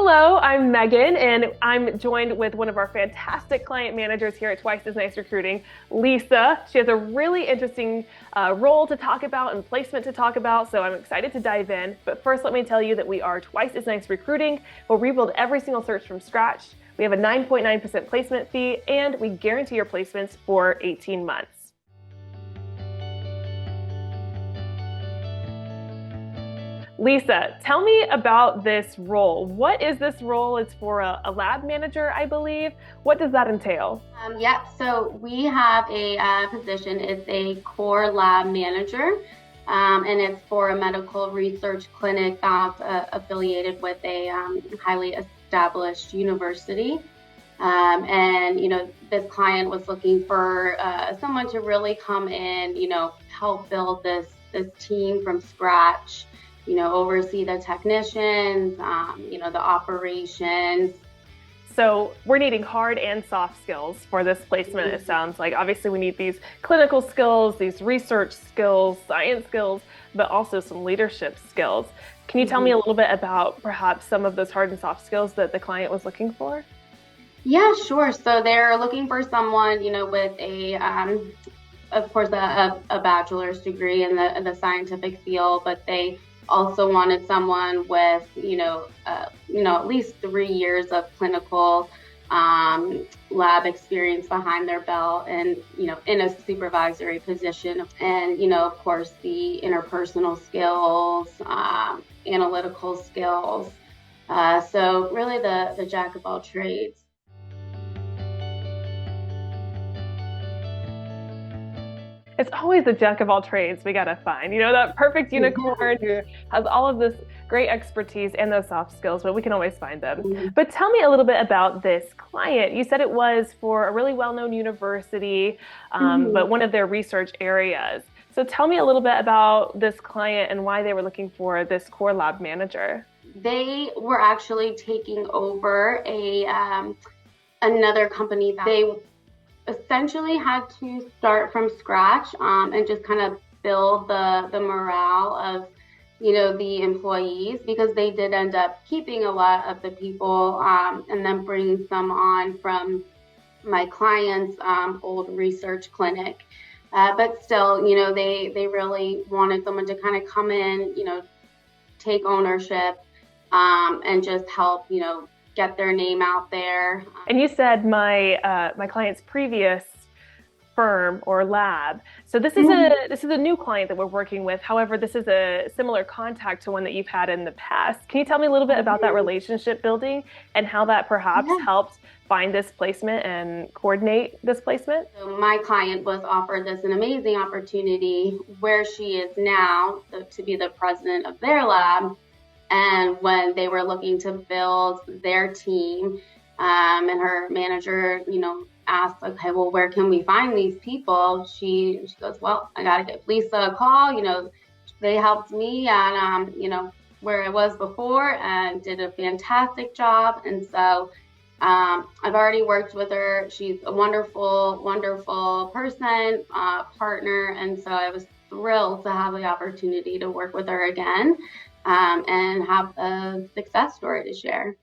Hello, I'm Megan, and I'm joined with one of our fantastic client managers here at Twice as Nice Recruiting, Lisa. She has a really interesting role to talk about and placement to talk about, so I'm excited to dive in. But first, let me tell you that we are Twice as Nice Recruiting. We'll rebuild every single search from scratch. We have a 9.9% placement fee, and we guarantee your placements for 18 months. Lisa, tell me about this role. What is this role? It's for a lab manager, I believe. What does that entail? So we have a position. It's a core lab manager, and it's for a medical research clinic that's affiliated with a highly established university. This client was looking for someone to really come in, help build this team from scratch. Oversee the technicians, the operations. So we're needing hard and soft skills for this placement, it sounds like. Obviously, we need these clinical skills, these research skills, science skills, but also some leadership skills. Can you tell me a little bit about perhaps some of those hard and soft skills that the client was looking for? Yeah, sure. So they're looking for someone, with of course, a bachelor's degree in the scientific field, but they also wanted someone with, at least 3 years of clinical lab experience behind their belt and, in a supervisory position. And, of course, the interpersonal skills, analytical skills. So really the jack of all trades. It's always the jack of all trades we gotta find. That perfect unicorn who has all of this great expertise and those soft skills, but we can always find them. But tell me a little bit about this client. You said it was for a really well-known university, but one of their research areas. So tell me a little bit about this client and why they were looking for this core lab manager. They were actually taking over another company that they essentially had to start from scratch and just kind of build the morale of the employees, because they did end up keeping a lot of the people and then bringing some on from my client's old research clinic, but still they really wanted someone to kind of come in, take ownership and just help get their name out there. And you said my client's previous firm or lab. So this is a new client that we're working with. However, this is a similar contact to one that you've had in the past. Can you tell me a little bit about that relationship building and how that perhaps helped find this placement and coordinate this placement? So my client was offered an amazing opportunity where she is now to be the president of their lab. And when they were looking to build their team, and her manager, asked, okay, well, where can we find these people? She goes, well, I got to give Lisa a call. They helped me at, where I was before and did a fantastic job. And so I've already worked with her. She's a wonderful, wonderful person, partner. And so I was thrilled to have the opportunity to work with her again. And have a success story to share.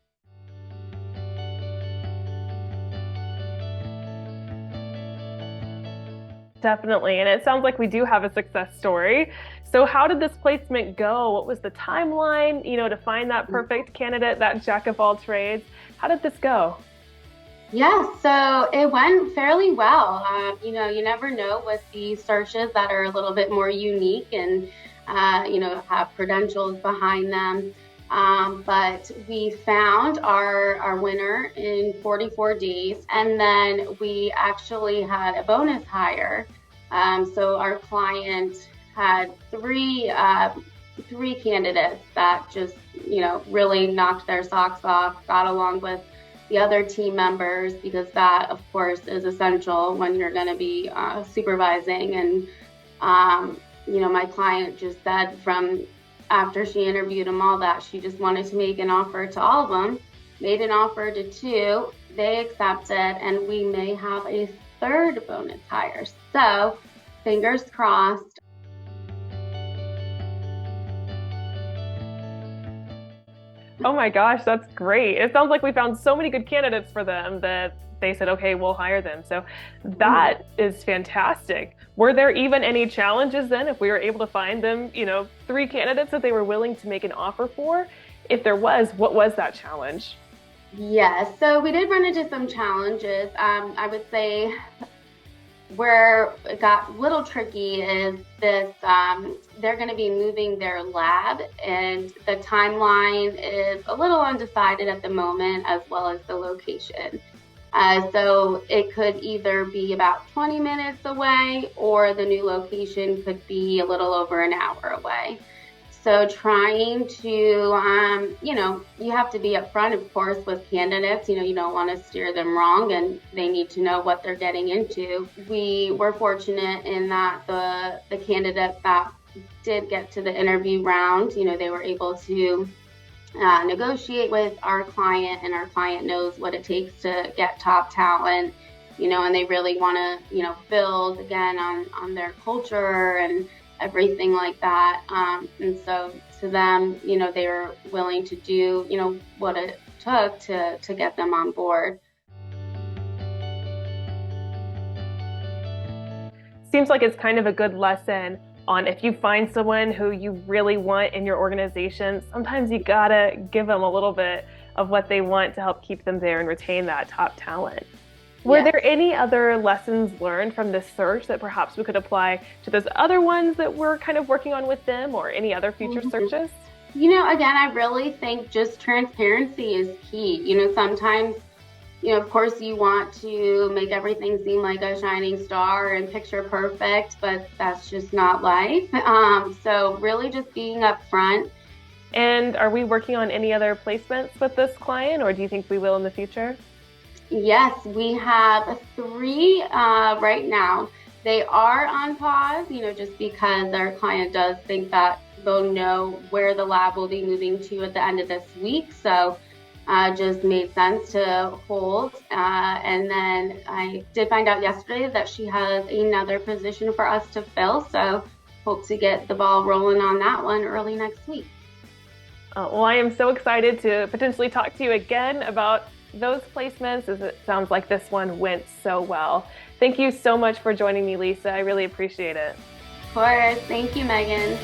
Definitely. And it sounds like we do have a success story. So how did this placement go? What was the timeline, to find that perfect candidate, that jack of all trades? How did this go? Yeah, so it went fairly well. You never know with these searches that are a little bit more unique and have credentials behind them. But we found our winner in 44 days, and then we actually had a bonus hire. So our client had three candidates that just, really knocked their socks off, got along with the other team members, because that, of course, is essential when you're going to be supervising. And my client just said from after she interviewed them all that she just wanted to make an offer to all of them, made an offer to 2, they accepted, and we may have a third bonus hire. So fingers crossed. Oh my gosh, that's great. It sounds like we found so many good candidates for them that they said, okay, we'll hire them. So Mhm. that is fantastic. Were there even any challenges then if we were able to find them, three candidates that they were willing to make an offer for? If there was, what was that challenge? Yes, so we did run into some challenges. I would say where it got a little tricky is this they're going to be moving their lab, and the timeline is a little undecided at the moment, as well as the location. So it could either be about 20 minutes away, or the new location could be a little over an hour away. So trying to, you have to be upfront, of course, with candidates. You don't want to steer them wrong, and they need to know what they're getting into. We were fortunate in that the candidates that did get to the interview round, they were able to negotiate with our client, and our client knows what it takes to get top talent, and they really want to, build again on their culture and everything like that. And so to them, they were willing to do, what it took to get them on board. Seems like it's kind of a good lesson on if you find someone who you really want in your organization, sometimes you gotta give them a little bit of what they want to help keep them there and retain that top talent. Were Yes. there any other lessons learned from this search that perhaps we could apply to those other ones that we're kind of working on with them or any other future Mhm. searches? Again, I really think just transparency is key. Sometimes, of course, you want to make everything seem like a shining star and picture perfect, but that's just not life. So really just being upfront. And are we working on any other placements with this client, or do you think we will in the future? Yes, we have three right now. They are on pause, just because our client does think that they'll know where the lab will be moving to at the end of this week. So just made sense to hold. And then I did find out yesterday that she has another position for us to fill. So hope to get the ball rolling on that one early next week. Well, I am so excited to potentially talk to you again about those placements, as it sounds like this one went so well. Thank you so much for joining me, Lisa. I really appreciate it. Of course. Thank you, Megan.